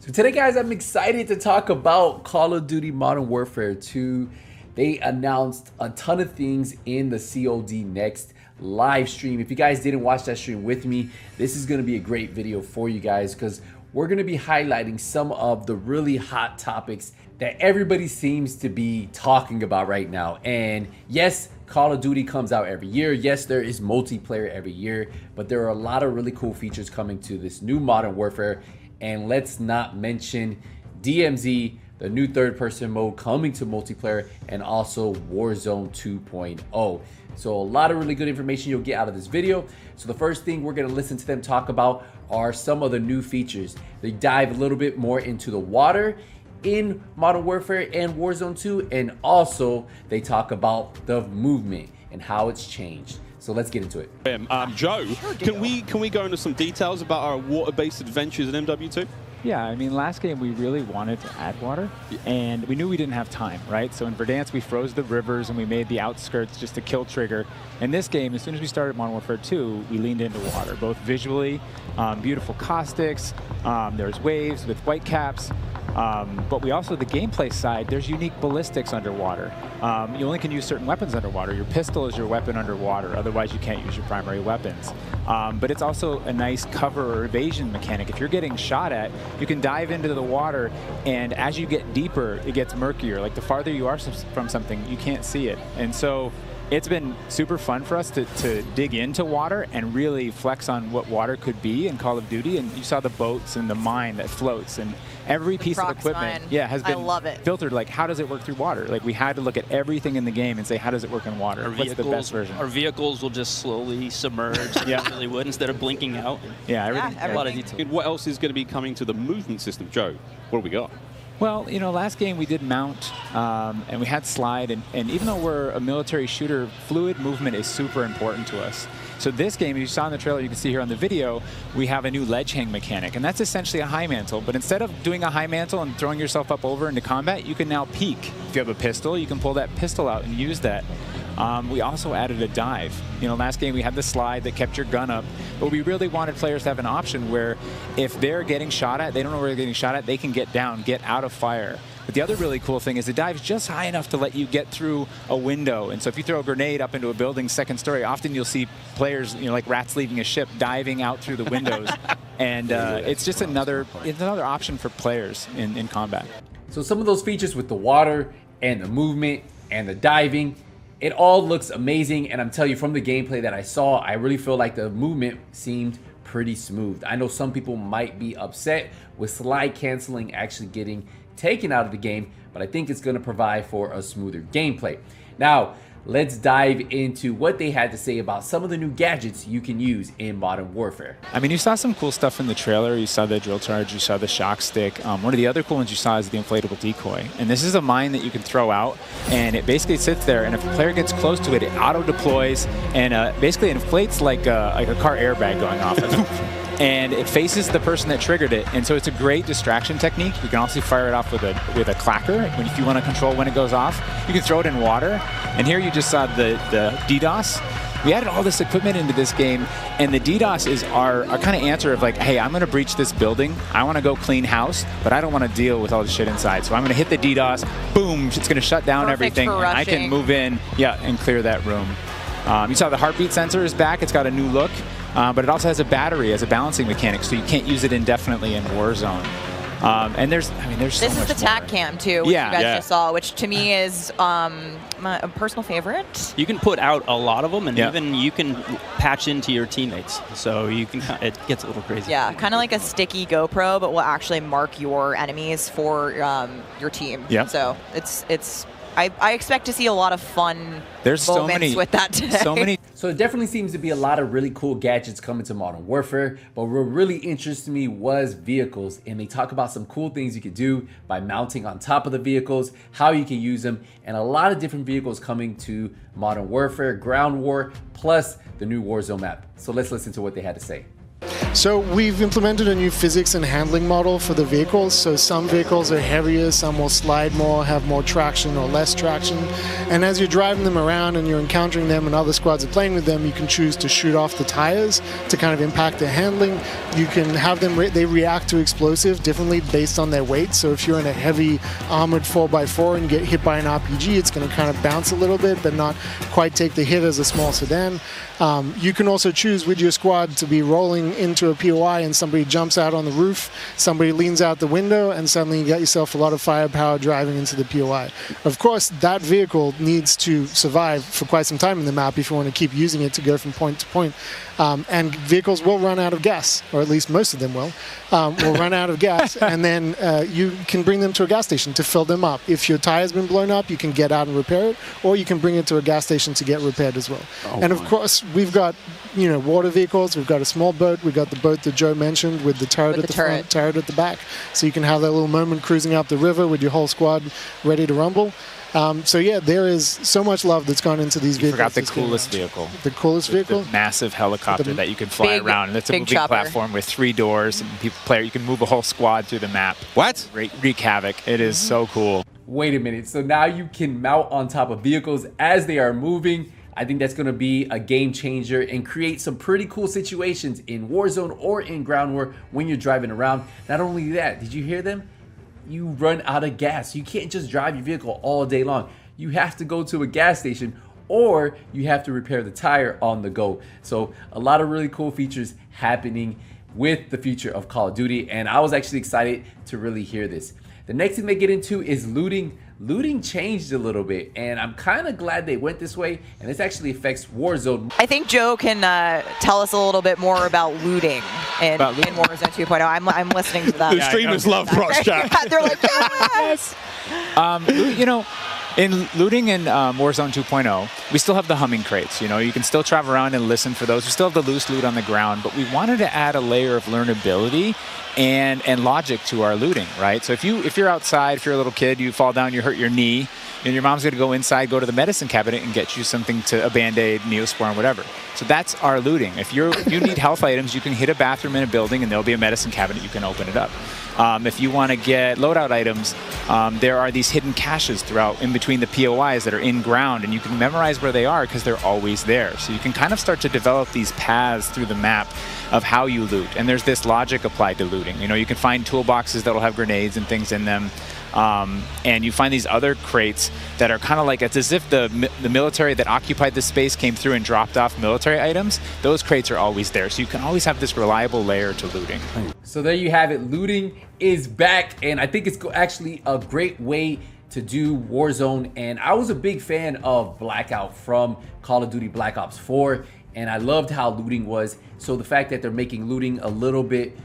So today, guys, I'm excited to talk about Call of Duty Modern Warfare 2. They announced a ton of things in the COD Next live stream. If you guys didn't watch that stream with me, this is going to be a great video for you guys because we're going to be highlighting some of the really hot topics that everybody seems to be talking about right now. And yes, Call of Duty comes out every year. Yes, there is multiplayer every year, but there are a lot of really cool features coming to this new Modern Warfare. And let's not mention DMZ, the new third-person mode coming to multiplayer, and also Warzone 2.0. So a lot of really good information you'll get out of this video. So the first thing we're going to listen to them talk about are some of the new features. They dive a little bit more into the water in Modern Warfare and Warzone 2, and also they talk about the movement and how it's changed. So let's get into it. Joe, can we go into some details about our water-based adventures in MW2? Yeah, I mean, last game we really wanted to add water, and we knew we didn't have time, right? So in Verdansk, we froze the rivers and we made the outskirts just a kill trigger. In this game, as soon as we started Modern Warfare 2, we leaned into water, both visually, beautiful caustics, there's waves with white caps, but we also, the gameplay side, there's unique ballistics underwater. You only can use certain weapons underwater. Your pistol is your weapon underwater, otherwise you can't use your primary weapons. But it's also a nice cover or evasion mechanic. If you're getting shot at, you can dive into the water, and as you get deeper, it gets murkier. Like the farther you are from something, you can't see it. And so it's been super fun for us to dig into water and really flex on what water could be in Call of Duty. And you saw the boats and the mine that floats, and every piece of equipment has been filtered. Like, how does it work through water? Like, we had to look at everything in the game and say, how does it work in water? What's the best version? Our vehicles will just slowly submerge. Yeah, they really would, instead of blinking out. Yeah, everything. A lot of detail. And what else is going to be coming to the movement system, Joe? What do we got? Well, you know, last game we did mount, and we had slide, and even though we're a military shooter, fluid movement is super important to us. So this game, as you saw in the trailer, you can see here on the video, we have a new ledge hang mechanic, and that's essentially a high mantle. But instead of doing a high mantle and throwing yourself up over into combat, you can now peek. If you have a pistol, you can pull that pistol out and use that. We also added a dive. You know, last game we had the slide that kept your gun up, but we really wanted players to have an option where if they're getting shot at, they don't know where they're getting shot at, they can get down, get out of fire. But the other really cool thing is the dive's just high enough to let you get through a window. And so if you throw a grenade up into a building's second story, often you'll see players, you know, like rats leaving a ship, diving out through the windows. And it's just another option for players in combat. So some of those features with the water and the movement and the diving, it all looks amazing, and I'm telling you, from the gameplay that I saw, I really feel like the movement seemed pretty smooth. I know some people might be upset with slide canceling actually getting taken out of the game, but I think it's going to provide for a smoother gameplay. Now, let's dive into what they had to say about some of the new gadgets you can use in Modern Warfare. I mean, you saw some cool stuff in the trailer. You saw the drill charge, you saw the shock stick. One of the other cool ones you saw is the inflatable decoy. And this is a mine that you can throw out, and it basically sits there, and if a player gets close to it, it auto-deploys and basically inflates like a car airbag going off. And it faces the person that triggered it, and so it's a great distraction technique. You can also fire it off with a clacker if you want to control when it goes off. You can throw it in water, and here you just saw the DDoS. We added all this equipment into this game, and the DDoS is our kind of answer of like, hey, I'm going to breach this building. I want to go clean house, but I don't want to deal with all the shit inside. So I'm going to hit the DDoS. Boom! It's going to shut down everything, and I can move in, and clear that room. You saw the heartbeat sensor is back. It's got a new look. But it also has a battery as a balancing mechanic, so you can't use it indefinitely in Warzone. And there's so much This is the TAC cam too, which you guys just saw, which to me is a personal favorite. You can put out a lot of them, and even you can patch into your teammates, so you can. It gets a little crazy. Yeah, kind of like a sticky GoPro, but will actually mark your enemies for your team. Yeah. So it's. I expect to see a lot of fun moments with that today. So it definitely seems to be a lot of really cool gadgets coming to Modern Warfare, but what really interested me was vehicles, and they talk about some cool things you could do by mounting on top of the vehicles, how you can use them, and a lot of different vehicles coming to Modern Warfare, Ground War, plus the new Warzone map. So let's listen to what they had to say. So we've implemented a new physics and handling model for the vehicles. So some vehicles are heavier, some will slide more, have more traction or less traction. And as you're driving them around and you're encountering them and other squads are playing with them, you can choose to shoot off the tires to kind of impact their handling. You can have them, they react to explosive differently based on their weight. So if you're in a heavy armored 4x4 and you get hit by an RPG, it's going to kind of bounce a little bit, but not quite take the hit as a small sedan. You can also choose with your squad to be rolling into a POI and somebody jumps out on the roof, somebody leans out the window, and suddenly you got yourself a lot of firepower driving into the POI. Of course, that vehicle needs to survive for quite some time in the map if you want to keep using it to go from point to point. And vehicles will run out of gas, or at least most of them will run out of gas, and then you can bring them to a gas station to fill them up. If your tire's been blown up, you can get out and repair it, or you can bring it to a gas station to get repaired as well. And of course, we've got water vehicles, we've got a small boat, we've got the boat that Joe mentioned with the turret at the front, turret at the back, so you can have that little moment cruising up the river with your whole squad ready to rumble. So yeah, there is so much love that's gone into these vehicles. Forgot the coolest vehicle. The coolest vehicle? The massive helicopter that you can fly around. And it's a moving platform with 3 doors. And you can move a whole squad through the map. What? Wreak havoc. It is so cool. Wait a minute. So now you can mount on top of vehicles as they are moving. I think that's going to be a game changer and create some pretty cool situations in Warzone or in Ground War when you're driving around. Not only that, did you hear them? You run out of gas. You can't just drive your vehicle all day long. You have to go to a gas station or you have to repair the tire on the go. So a lot of really cool features happening with the future of Call of Duty, and I was actually excited to really hear this. The next thing they get into is looting. Looting changed a little bit, and I'm kind of glad they went this way, and this actually affects Warzone. I think Joe can tell us a little bit more about looting in Warzone 2.0. I'm listening to that. The streamers love Prox Chat. They're like, yes! In looting in Warzone 2.0, we still have the humming crates. You can still travel around and listen for those. We still have the loose loot on the ground, but we wanted to add a layer of learnability and logic to our looting, right? So if you're outside, if you're a little kid, you fall down, you hurt your knee, and your mom's gonna go inside, go to the medicine cabinet and get you something a Band-Aid, Neosporin, whatever. So that's our looting. If you need health items, you can hit a bathroom in a building and there'll be a medicine cabinet, you can open it up. If you want to get loadout items, there are these hidden caches throughout in between the POIs that are in ground, and you can memorize where they are because they're always there. So you can kind of start to develop these paths through the map of how you loot. And there's this logic applied to looting. You can find toolboxes that'll have grenades and things in them. And you find these other crates that are kind of like, it's as if the military that occupied this space came through and dropped off military items. Those crates are always there. So you can always have this reliable layer to looting. So there you have it. Looting is back, and I think it's actually a great way to do Warzone. And I was a big fan of Blackout from Call of Duty Black Ops 4, and I loved how looting was. So the fact that they're making looting a little bit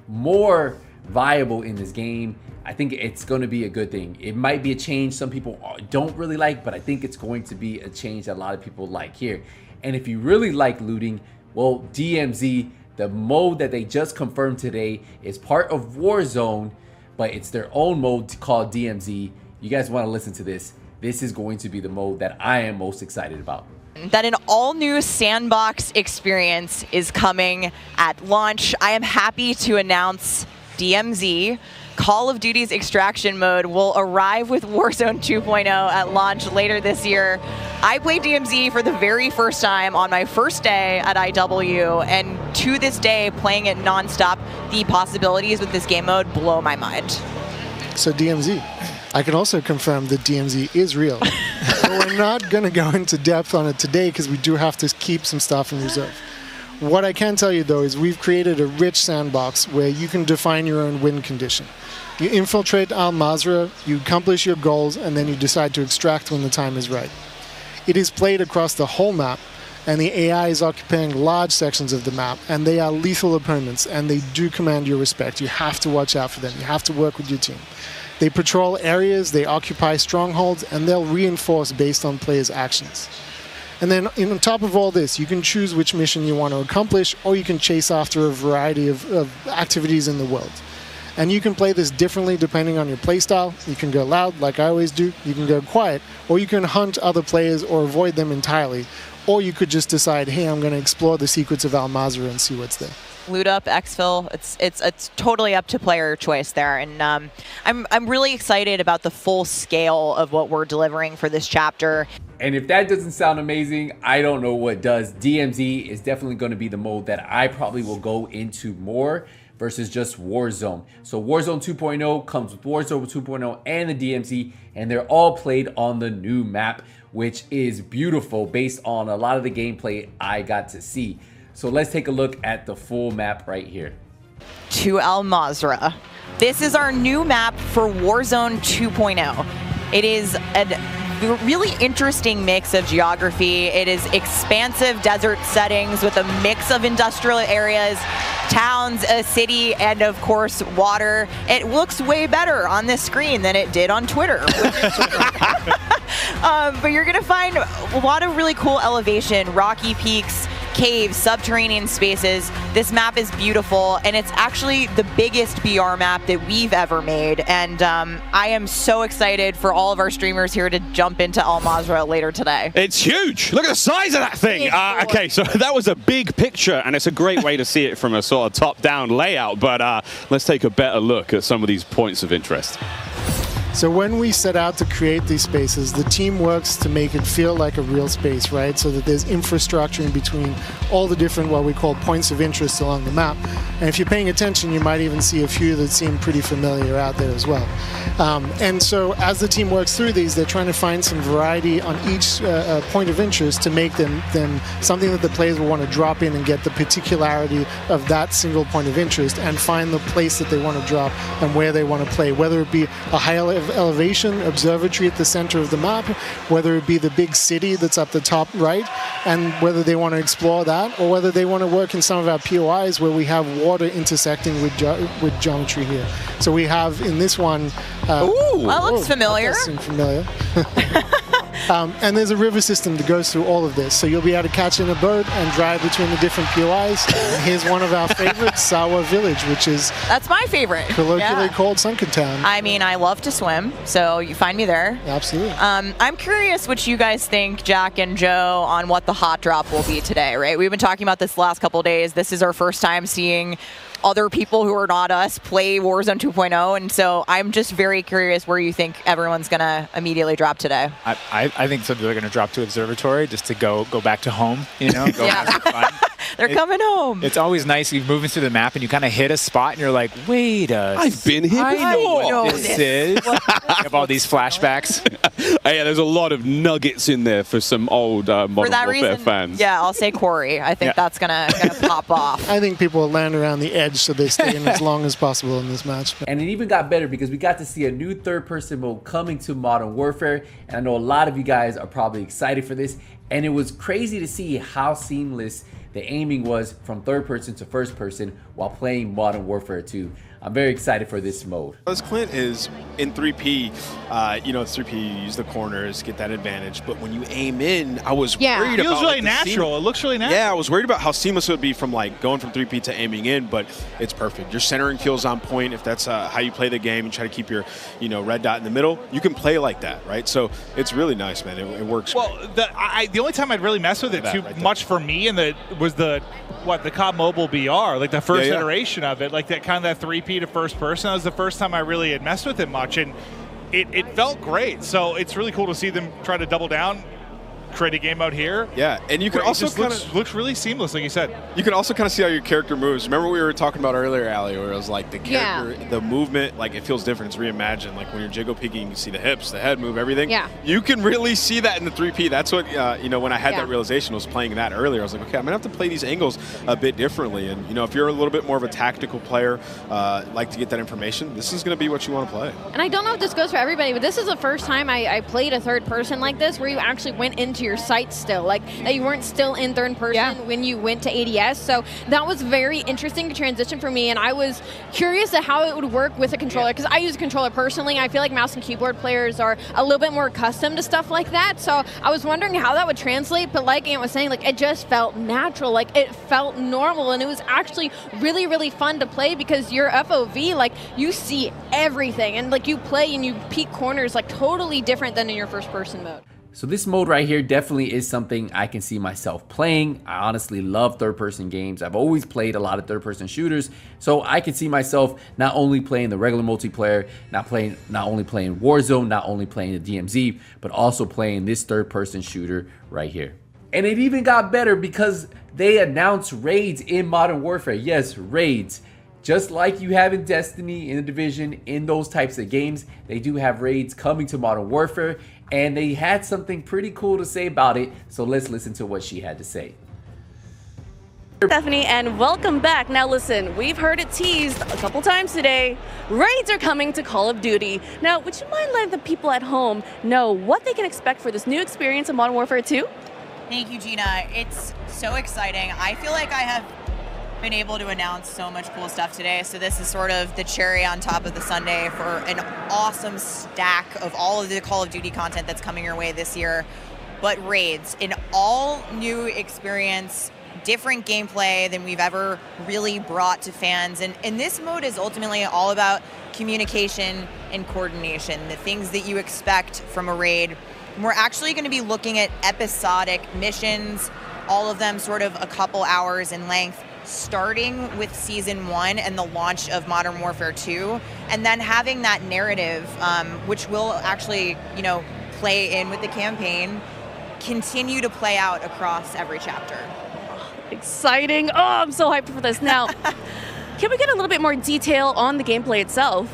more viable in this game, I think it's going to be a good thing. It might be a change some people don't really like, but I think it's going to be a change that a lot of people like here. And if you really like looting, well, DMZ, the mode that they just confirmed today, is part of Warzone, but it's their own mode called DMZ. You guys want to listen to this? This is going to be the mode that I am most excited about. That an all-new sandbox experience is coming at launch. I am happy to announce DMZ. Call of Duty's extraction mode will arrive with Warzone 2.0 at launch later this year. I played DMZ for the very first time on my first day at IW, and to this day, playing it nonstop, the possibilities with this game mode blow my mind. So DMZ, I can also confirm that DMZ is real. We're not going to go into depth on it today because we do have to keep some stuff in reserve. What I can tell you, though, is we've created a rich sandbox where you can define your own win condition. You infiltrate Al Mazrah, you accomplish your goals, and then you decide to extract when the time is right. It is played across the whole map, and the AI is occupying large sections of the map, and they are lethal opponents, and they do command your respect. You have to watch out for them. You have to work with your team. They patrol areas, they occupy strongholds, and they'll reinforce based on players' actions. And then on top of all this, you can choose which mission you want to accomplish, or you can chase after a variety of activities in the world. And you can play this differently depending on your playstyle. You can go loud, like I always do. You can go quiet, or you can hunt other players or avoid them entirely. Or you could just decide, hey, I'm going to explore the secrets of Al Mazrah and see what's there. loot up, exfil. It's totally up to player choice there, and I'm really excited about the full scale of what we're delivering for this chapter. And if that doesn't sound amazing, I don't know what does. DMZ is definitely going to be the mode that I probably will go into more versus just Warzone. So Warzone 2.0 comes with Warzone 2.0 and the DMZ, and they're all played on the new map, which is beautiful based on a lot of the gameplay I got to see. So let's take a look at the full map right here. To Al Mazrah. This is our new map for Warzone 2.0. It is a really interesting mix of geography. It is expansive desert settings with a mix of industrial areas, towns, a city, and of course water. It looks way better on this screen than it did on Twitter. But you're gonna find a lot of really cool elevation, rocky peaks, caves, subterranean spaces. This map is beautiful, and it's actually the biggest BR map that we've ever made. And I am so excited for all of our streamers here to jump into Al Mazrah later today. It's huge. Look at the size of that thing. Okay, so that was a big picture, and it's a great way to see it from a sort of top-down layout. But let's take a better look at some of these points of interest. So when we set out to create these spaces, the team works to make it feel like a real space, right? So that there's infrastructure in between all the different, what we call points of interest along the map. And if you're paying attention, you might even see a few that seem pretty familiar out there as well. And so as the team works through these, they're trying to find some variety on each point of interest to make them something that the players will want to drop in and get the particularity of that single point of interest and find the place that they want to drop and where they want to play, whether it be a high elevation observatory at the center of the map, whether it be the big city that's up the top right, and whether they want to explore that, or whether they want to work in some of our POIs where we have water intersecting with geometry here. So we have in this one... Ooh, that looks familiar. That does seem familiar. And there's a river system that goes through all of this. So you'll be able to catch in a boat and drive between the different POIs. And here's one of our favorites, Sawa Village, which is... That's my favorite. Colloquially called Sunken Town. I mean, I love to swim, so you find me there. Absolutely. I'm curious what you guys think, Jack and Joe, on what the hot drop will be today, right? We've been talking about this the last couple of days. This is our first time seeing other people who are not us play Warzone 2.0, and so I'm just very curious where you think everyone's going to immediately drop today. I think some people are going to drop to Observatory just to go back to home, you know? Go have some fun. They're coming home. It's always nice. You're moving through the map and you kind of hit a spot and you're like, wait I've been here before. I know what this is. You have all these flashbacks. Yeah, there's a lot of nuggets in there for some old Modern Warfare fans. Yeah, I'll say Corey. I think that's gonna pop off. I think people will land around the edge so they stay in as long as possible in this match. And it even got better because we got to see a new third-person mode coming to Modern Warfare, and I know a lot of you guys are probably excited for this, and it was crazy to see how seamless the aiming was from third person to first person while playing Modern Warfare 2. I'm very excited for this mode. As Clint is in 3P, it's 3P, you use the corners, get that advantage, but when you aim in, I was worried about... It feels really natural. It looks really natural. Yeah, I was worried about how seamless it would be from like going from 3P to aiming in, but it's perfect. Your centering kills on point. If that's how you play the game and try to keep your red dot in the middle, you can play like that, right? So it's really nice, man. It works. Well, the only time I'd really mess with it too much for me was the COD Mobile BR, like the first iteration of it, like that kind of that 3P to first person. That was the first time I really had messed with it much, and it felt great. So it's really cool to see them try to double down, create a game out here. Yeah, and you can also looks really seamless, like you said. You can also kind of see how your character moves. Remember we were talking about earlier, Ali, where it was like the character, the movement, like it feels different. It's reimagined. Like when you're jiggle peeking, you can see the hips, the head move, everything. Yeah. You can really see that in the 3P. That's what when I had that realization, I was playing that earlier. I was like, okay, I'm gonna have to play these angles a bit differently. And if you're a little bit more of a tactical player, like to get that information, this is gonna be what you want to play. And I don't know if this goes for everybody, but this is the first time I played a third person like this, where you actually went into your sights still. Like that you weren't still in third person when you went to ADS. So that was very interesting to transition for me, and I was curious at how it would work with a controller, because I use a controller personally. I feel like mouse and keyboard players are a little bit more accustomed to stuff like that. So I was wondering how that would translate, but like Ant was saying, like it just felt natural, like it felt normal, and it was actually really, really fun to play because your FOV, like you see everything, and like you play and you peek corners like totally different than in your first person mode. So this mode right here definitely is something I can see myself playing. I honestly love third-person games. I've always played a lot of third-person shooters, so I can see myself not only playing the regular multiplayer, not only playing Warzone, not only playing the DMZ, but also playing this third-person shooter right here. And it even got better because they announced raids in Modern Warfare. Yes, raids. Just like you have in Destiny, in the Division, in those types of games, they do have raids coming to Modern Warfare, and they had something pretty cool to say about it, so let's listen to what she had to say. Stephanie, and welcome back. Now listen, we've heard it teased a couple times today. Raids are coming to Call of Duty. Now, would you mind letting the people at home know what they can expect for this new experience in Modern Warfare 2? Thank you, Gina. It's so exciting. I feel like I have been able to announce so much cool stuff today, so this is sort of the cherry on top of the sundae for an awesome stack of all of the Call of Duty content that's coming your way this year. But raids, an all new experience, different gameplay than we've ever really brought to fans, and this mode is ultimately all about communication and coordination, the things that you expect from a raid. And we're actually going to be looking at episodic missions, all of them sort of a couple hours in length, starting with Season 1 and the launch of Modern Warfare 2, and then having that narrative, which will actually, play in with the campaign, continue to play out across every chapter. Exciting. Oh, I'm so hyped for this. Now, can we get a little bit more detail on the gameplay itself?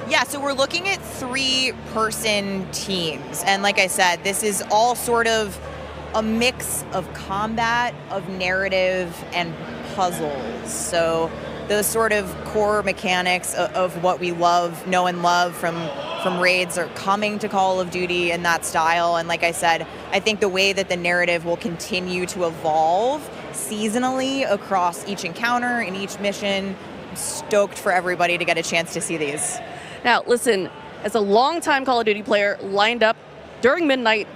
Yeah, so we're looking at 3-person teams, and like I said, this is all sort of a mix of combat, of narrative, and puzzles. So those sort of core mechanics of what we know and love from raids are coming to Call of Duty in that style. And like I said, I think the way that the narrative will continue to evolve seasonally across each encounter and each mission, I'm stoked for everybody to get a chance to see these. Now, listen, as a longtime Call of Duty player, lined up during midnight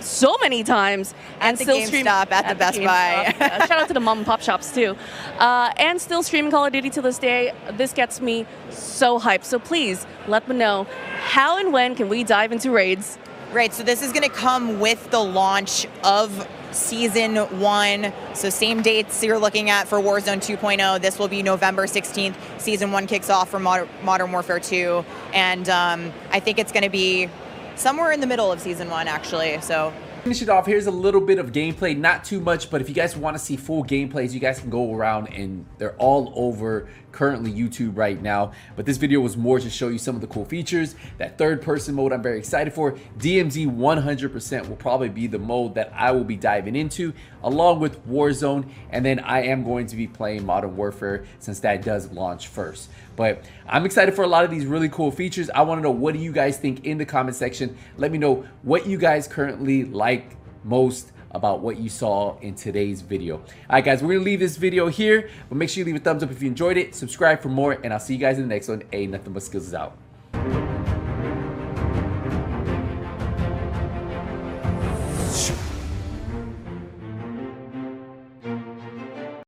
so many times, and still streaming at the Best Buy. Shout out to the mom and pop shops too, and still streaming Call of Duty to this day. This gets me so hyped. So please let me know, how and when can we dive into raids? Right, so this is going to come with the launch of Season 1. So same dates you're looking at for Warzone 2.0. This will be November 16th. Season 1 kicks off for Modern Warfare 2. And I think it's going to be somewhere in the middle of Season 1, actually. So finish it off, here's a little bit of gameplay, not too much, but if you guys want to see full gameplays, you guys can go around, and they're all over currently YouTube right now. But this video was more to show you some of the cool features. That third person mode I'm very excited for. DMZ 100% will probably be the mode that I will be diving into, along with Warzone, and then I am going to be playing Modern Warfare since that does launch first. But I'm excited for a lot of these really cool features. I want to know, what do you guys think in the comment section? Let me know what you guys currently like most about what you saw in today's video. All right, guys, we're gonna leave this video here, but make sure you leave a thumbs up if you enjoyed it, subscribe for more, and I'll see you guys in the next one. Nothing But Skills is out.